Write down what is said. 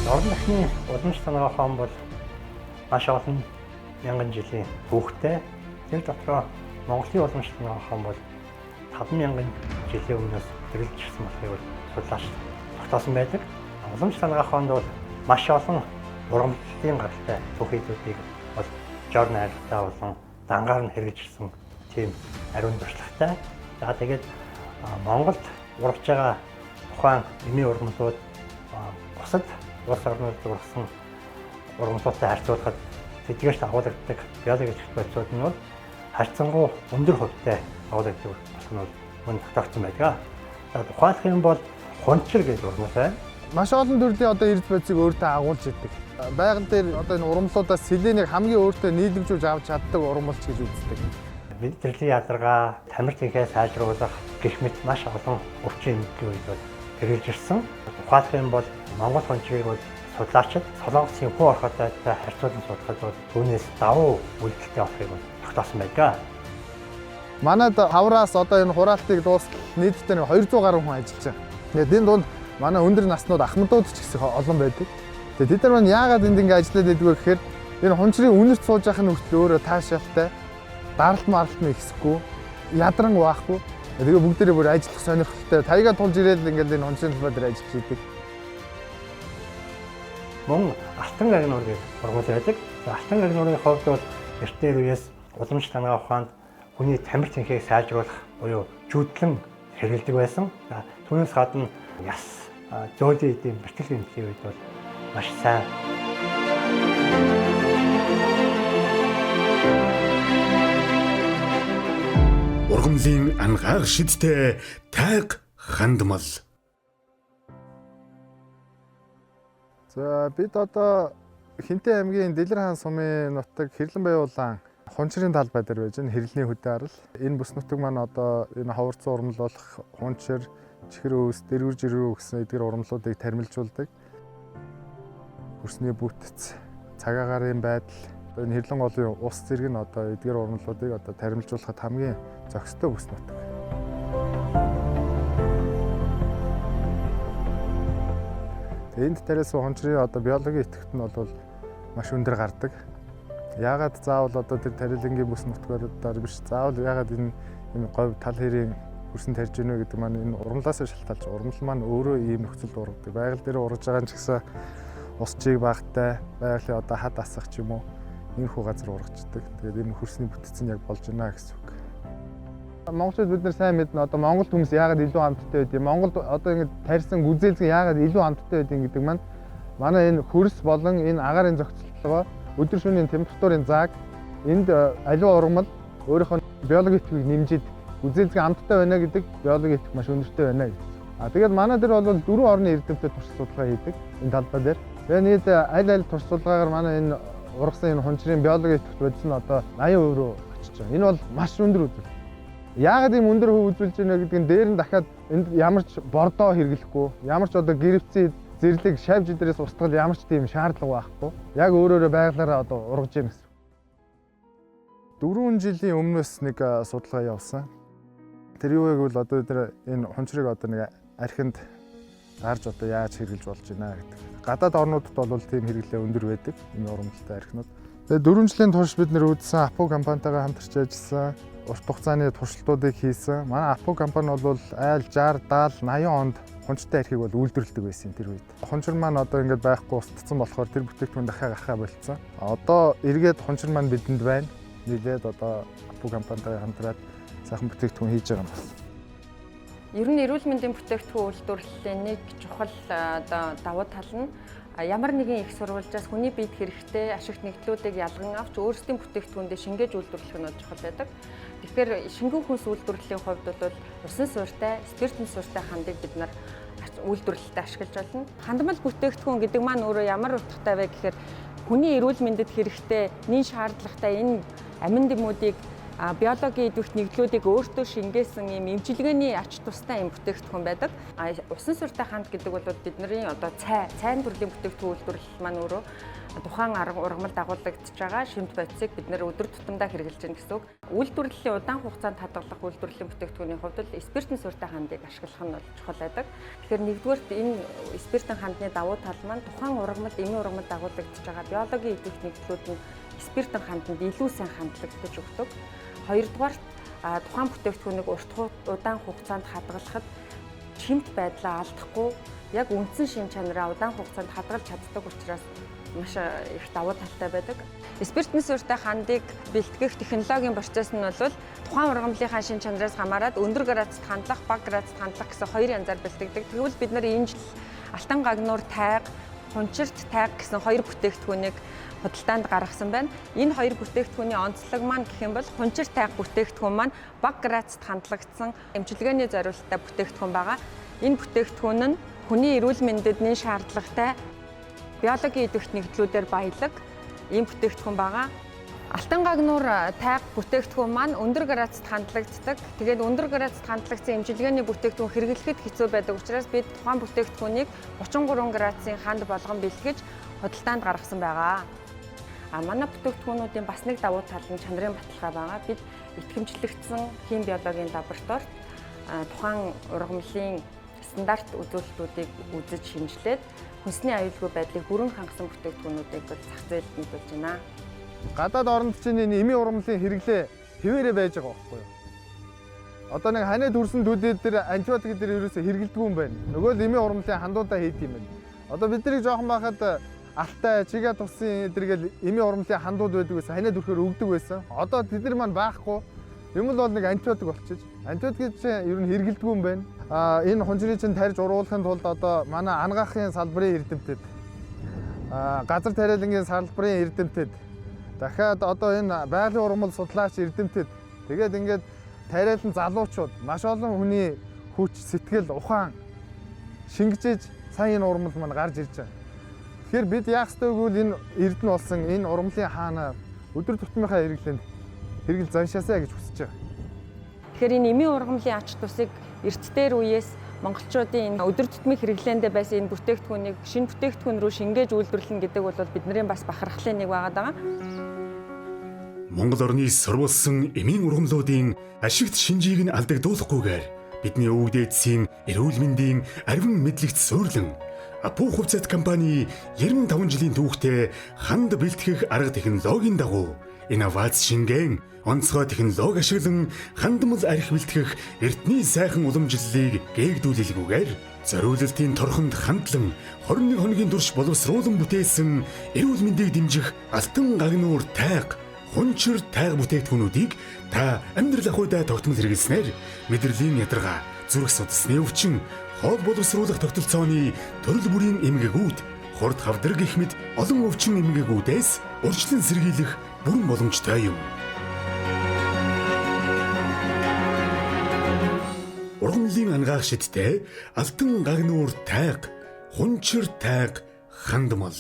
Орон дахны уламж санаа ухаан бол маш олон мянган жилийн түүхтэй. Тэр дотроо Монголын уламж санаа ухаан бол 5,000 жилийн өмнөөс хэрэгжилж ирсэн болохыг судлаач тогтоосон байдаг. Уламж санаа ухаанд бол маш олон урамлалын гаралтай түүхийдүүдийг бол жор найрагтай болон дангаар нь хэрэгжилсэн тийм ариун туршлагатай. За тэгээд Монголд урагж байгаа ухаан эмийн ургамлууд бусад улс орнууд ургасан ургамлуудтай харьцуулахад тэдгээрт агуулдаг биологийн хэлбэрүүд нь бол харьцангуй өндөр хувьтай агуулдаг болох нь мөн тогтоогдсон байдаг. За ухаалах юм бол хунчир гэдэг ургамал байна. Маш олон төрлийн одоо эрдэс бодисыг өөртөө агуулж идэг. Байгаль дээр одоо энэ ургамлуудаас селенийг хамгийн өөртөө нийлэмжүүлж авч чаддаг ургамалч гэж үздэг. Мэдрэлийн ядаргаа, тамир тэнхээ сайжруулах гэх мэт маш олон өвчин эмгэлийн үед бол хэрэгжилж ирсэн. Ухаалах юм бол Монгол хунчрыг бол судлаачид Солонгосын хүн орхотойтой харьцуулан судлахад бол түүнээс давуу үйлдэлтэй болохыг бол тогтоосон байдаг. Манайд хавраас одоо энэ хураалтыг дуустал нийтдээ 200 гаруй хүн ажиллаж байна. Тэгээд энэ дунд манай өндөр наснууд ахмадууд ч гэсэн олон байдаг. Тэгээд тэд нар маань яагаад энд ингэ ажиллаад байдг вэ гэхээр энэ хунчрын үнэрт сууж явах нь хүртэл өөрөө таашаалтай, даралт маралт нь ихсэхгүй, ядран баахгүй. Тэгээ бүгдээрээ бүр ажиллах сонирхолтой. Таяга тулж ирээд ингээд энэ хунчрын талбай дээр ажиллаж идэг. Мөн алтан гагнуур гэх ургамал байдаг. Алтан гагнуурын хувьд бол эртний үеэс уламж санаа ухаанд хүний тамир тэнхийг сайжруулах буюу жүдлэн хэрэгэлдэг байсан. За түүнээс гадна яс, зөөлөн эдийн бэртгэл эмчлийн үед бол маш сайн. Ургамлын ангаах шидтэй тайг хандмал. За бид одоо Хинтээ аймгийн Дэлэр хаан сумын нутаг Хэрлэн Баяулаан хунчрын талбай дээр байж байгаа хэрлэлийн хөдөө арал. Энэ бүс нутаг маань одоо энэ ховорцсон ургамал болох хунчир, чихэр өөс, дэрвэр жирүү гэсэн эдгээр ургамлуудыг тармилжуулдаг. Хөрсний бүтц, цаг агаарын байдал, энэ Хэрлэн голын ус зэрэг нь одоо эдгээр ургамлуудыг одоо тармилжуулахад хамгийн зохистой бүс нутаг. Энд тариас хунчрын одоо биологийн идэвхт нь бол маш өндөр гардаг. Яагаад заавал одоо тэр тарилангийн бүс нутгаар биш заавал яагаад энэ говь тал хэрийн хөрсөн тарьж гинэ гэдэг маань энэ ургамлаас шалтгаалж ургамал маань өөрөө ийм нөхцөлд ургадаг. Байгаль дээр ургаж байгаа ч гэсэн ус чиг багтай, байгалийн одоо хад асах ч юм уу энэ хүү газар ургачдаг. Тэгээд энэ хөрсний бүтц нь яг болж байна гэсэн үг. Монголчууд бид нар сайн мэднэ одоо Монгол хүмүүс яагаад илүү амттай байдгийг, Монголд одоо ингэ тарьсан гүзээлзэг яагаад илүү амттай байдгийг гэдэг маань манай энэ хөрс болон энэ агаарын зохицолтойгоо өдөр шөнийн температурын зааг энд аливаа ургамал өөрийнхөө биологийн идэвхийг нэмжид гүзээлзэг амттай байна гэдэг биологийн идэвх маш өндөртэй байна гэж. Тэгээд манай дээр бол 4 орны эрдэмтэд турш судалгаа хийдэг энэ талбай дээр. Тэгээд нийт аль турш судалгаагаар манай энэ ургасан энэ хунчрын биологийн идэвхт бодис нь одоо 80% руу очиж байгаа. Энэ бол маш өндөр үзүүлэлт. Яагаад ийм өндөр хөв үзүүлж байна гэдэг нь дээр нь дахиад энд ямар ч бордоо хэрэглэхгүй, ямар ч одоо гэрвцэн зэрлэг шавж дээрээс устгал ямар ч тийм шаардлага байхгүй. Яг өөрөөрөө байгалаараа одоо ургаж ийм гэсэн. 4 жилийн өмнөөс нэг судалгаа явуулсан. Тэр юу вэ гэвэл одоо тэр энэ хунчрыг одоо нэг архинд зарж одоо яаж хэрэглэж болж байна гэдэг. Гадаад орнуудад бол тийм хэрэглээ өндөр байдаг. Энэ ургамалтай архинууд. Тэгээд 4 жилийн турш бид нэр үзсэн Апо компанитайгаа хамтарч ажилласан. Урт хугацааны туршилтуудыг хийсэн. Манай Апо компани бол айл 60, 70, 80 онд хунчтай архийг бол үйлдвэрлэдэг байсан тэр үед. Хунчир маань одоо ингэж байхгүй устдсан болохоор тэр бүтээгдэхүүн дахиад гарахаа болцсон. Одоо эргээд хунчир маань бидэнд байна. Нийлээд одоо Апо компанитайгаа хамтраад сайхан бүтээгдэхүүн хийж байгаа юм байна. Ер нь эрүүл мэндийн бүтээгдэхүүн үйлдвэрлэлийн нэг чухал одоо давуу тал нь ямар нэгэн их сурвалжаас хүний биед хэрэгтэй ашигт нэгдлүүдийг ялган авч өөрсдийн бүтээгдэхүүндээ шингээж үйлдвэрлэх нь чухал байдаг. Тэгэхээр шингэн хүнс үйлдвэрлэлийн хувьд бол усан суурьтай, спиртэн суурьтай хандыг бид нар үйлдвэрлэлтэд ашиглаж байна. Хандмал бүтээгдэхүүн гэдэг маань өөрөө ямар утгатай вэ гэхээр хүний эрүүл мэндэд хэрэгтэй, нэн шаардлагатай энэ амин дэмүүдийг биологийн идэвхт нэгдлүүдийг өөртөө шингээсэн ийм эмчилгээний ач тустай ийм бүтээгдэхүүн байдаг. Усан суурьтай ханд гэдэг бол бидний одоо цайн төрлийн бүтээгдэхүүн үйлдвэрлэл маань өөрөө тухайн ургамал дагуулагдж байгаа шимт бодисыг бид нэр өдөр тутамдаа хэрэгжилж байна гэсэн үг. Үйлдвэрлэлийн удаан хугацаанд хадгалах үйлдвэрлэлийн бүтээгдэхүүний хувьд л спиртэн суурьтай хандыг ашиглах нь бол чухал байдаг. Тэгэхээр нэгдүгээрт энэ спиртэн хандны давуу тал маань тухайн ургамал эмийн ургамал дагуулагдж байгаа биологийн идэвх нэгдлүүд нь спиртэн ханданд илүү сайн хандлагдаж өгдөг. Хоёрдугаарт тухайн бүтээгдэхүүнийг урт удаан хугацаанд хадгалахад шимт байдлаа алдахгүй яг үндсэн шин чанараа удаан хугацаанд хадгалж чаддаг учраас маш их давуу талтай байдаг. Спиртэн суурьтай хандыг бэлтгэх технологийн процесс нь бол тухайн ургамлынхаа шин чанараас хамаарат өндөр градусд хандлах, бага градусд хандлах гэсэн хоёр янзаар бэлтгэдэг. Тэгвэл бид нар энэ жил алтан гагнуур тайга, хунчирт тайга гэсэн хоёр бүтээгдэхүүнийг худалдаанд гаргасан байна. Энэ хоёр бүтээгдэхүүний онцлог маань гэх юм бол хунчирт тайга бүтээгдэхүүн маань бага градусд хандлагдсан эмчилгээний зориулалттай бүтээгдэхүүн байгаа. Энэ бүтээгдэхүүн нь хүний эрүүл мэндэд нэн шаардлагатай биологийн идэвх нэгдлүүдээр баялаг ийм бүтээгдэхүүн байгаа. Алтан гагнуур тайга бүтээгдэхүүн маань өндөр градусд хандлагддаг. Тэгээд өндөр градусд хандлагдсан эмчилгээний бүтээгдэхүүн хэрэглэхэд хэцүү байдаг учраас бид тухайн бүтээгдэхүүнийг 33 градусын ханд болгон бэлтгэж худалдаанд гаргасан байгаа. Манай бүтээгдэхүүнүүдийн бас нэг давуу тал нь чанарын баталгаа байгаа. Бид итгэмжлэгдсэн хим биологийн лабораторид тухайн ургамлын стандарт үзүүлэлтүүдийг үзэж шинжилээд хүнсний аюулгүй байдлыг бүрэн хангасан бүтээгдэхүүнүүдийг бол зах зээлд нөлөөлж байна. Гадаад оронд чинь энэ эмийн ургамлын хэрэглээ хэвээрээ байж байгаа байхгүй юу? Одоо нэг ханаа дүрсэн төдий дээр антибиотик дээр ерөөсө хэрэгэлдэггүй юм байна. Нөгөө л эмийн ургамлын хандуудаа хийд юм байна. Одоо бид нарыг жоохон байхад алтай, чига тусын эдэргээл эмийн ургамлын хандууд байдаг байсан. Ханаа дүрхээр өгдөг байсан. Одоо тэд нар маань байхгүй. Юм л бол нэг антибиотик болчихж. Антибиотик чинь ер нь хэрэгэлдэггүй юм байна. Энэ хунжирыг чинь тарьж уруулахын тулд одоо манай ангаахын салбарын эрдэмтэд, газар тариалангийн салбарын эрдэмтэд, дахиад одоо энэ байгалийн ургамал судлаач эрдэмтэд, тэгээд ингээд тариалан залуучууд маш олон хүний хүч, сэтгэл, ухаан шингэжээж сайн энэ ургамал маань гарч ирж байгаа. Тэгэхээр бид яах ёстой вэ? Энэ эрдэнэ болсон энэ ургамлын хаана өдөр тутмынхаа хэрэгэл заншаасаа гэж хүсэж байгаа. Тэгэхээр энэ эмийн ургамлын ач тусыг эрт дээр үеэс монголчуудын өдөр тутмын хэрэглээндээ байсан энэ бүтээгдэхүүнийг шинэ бүтээгдэхүүн рүү шингээж үйлдвэрлэнэ гэдэг бол бидний бас бахархлын нэг байгаад байгаа. Монгол орны сурвалсан эмийн ургамлуудын ашигт шинжийг нь алдагдуулахгүйгээр бидний өвөг дээдсийн эрүүл мэндийн арвин мэдлэгт суйрлан Пүүх хувьцат компани 95 жилийн түүхтэй ханд бэлтгэх арга технологийн дагуу инновац шингэн онцгой технологи ашиглан хандмал архи бэлтгэх эртний сайхан уламжлалыг гээгдүүлэлгүйгээр зориулалтын торхонд хандлан 21 хоногийн турш боловсруулан бүтээсэн эрүүл мэндийг дэмжих алтан гагнуур тайга, хунчир тайга бүтээгдэхүүнүүдийг та амьдрал ахуйдаа тогтмол хэрэглэснээр мэдрэлийн ядаргаа, зүрх судасны өвчин, хоол боловсруулах тогтолцооны төрөл бүрийн эмгэгүүд, хурд хавдраг гэх мэт олон өвчин эмгэгүүдээс урьдчилан сэргийлэх бүрэн боломжтой юм. Ургамлын ангаах шидтэй алтан гагнуур тайга, хунчир тайга, хандмал